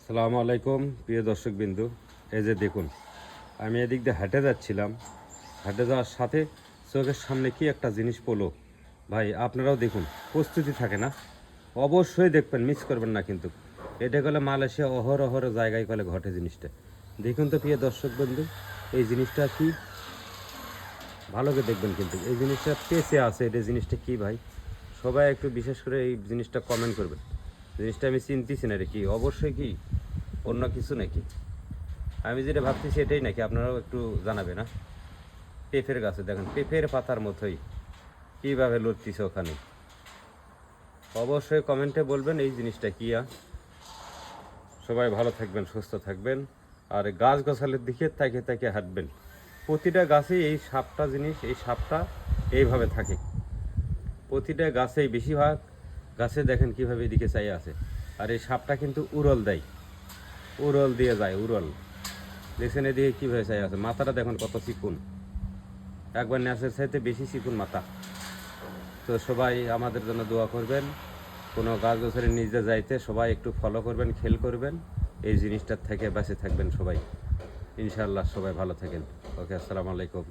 আসসালামু আলাইকুম প্রিয় দর্শকবিন্দু। এই যে দেখুন, আমি এদিক দিয়ে হাঁটে যাচ্ছিলাম। হাঁটে যাওয়ার সাথে চোখের সামনে কি একটা জিনিস পড়লো। ভাই আপনারাও দেখুন, প্রস্তুতি থাকে না, অবশ্যই দেখবেন, মিস করবেন না কিন্তু। এটা গেলে মালয়েশিয়া অহরহ জায়গায় গেলে ঘটে জিনিসটা। দেখুন তো প্রিয় দর্শকবন্ধু, এই জিনিসটা কি, ভালো করে দেখবেন কিন্তু। এই জিনিসটা পেঁচে আছে, এটা জিনিসটা কি ভাই? সবাই একটু বিশেষ করে এই জিনিসটা কমেন্ট করবেন। জিনিসটা আমি চিনতেছি না রে, কি অবশ্যই কি অন্য কিছু নাকি? আমি যেটা ভাবতেছি এটাই নাকি, আপনারাও একটু জানাবেন। না, পেঁপের গাছে দেখেন, পেঁপের পাতার মতোই কীভাবে লড়তিছে ওখানে। অবশ্যই কমেন্টে বলবেন এই জিনিসটা কি। সবাই ভালো থাকবেন, সুস্থ থাকবেন, আর গাছ গাছালের দিকে তাকে তাকে হাঁটবেন। প্রতিটা গাছেই এই সাপটা জিনিস, এই সাপটা এইভাবে থাকে প্রতিটা গাছেই। বেশিরভাগ গাছে দেখেন কীভাবে এদিকে চাই আছে। আর এই সাপটা কিন্তু উড়ল দেয়, উড়ল দিয়ে যায়, উড়ল। দেখছেন এদিকে কীভাবে চাই আছে, মাথাটা দেখুন কত চিকুন, একবার ন্যাসের চাইতে বেশি চিকুন মাথা। তো সবাই আমাদের জন্য দোয়া করবেন। কোনো গাছ গাছের নিজে যাইতে সবাই একটু ফলো করবেন, খেল করবেন, এই জিনিসটার থেকে বেঁচে থাকবেন সবাই। ইনশাআল্লাহ সবাই ভালো থাকেন। ওকে, আসসালামু আলাইকুম।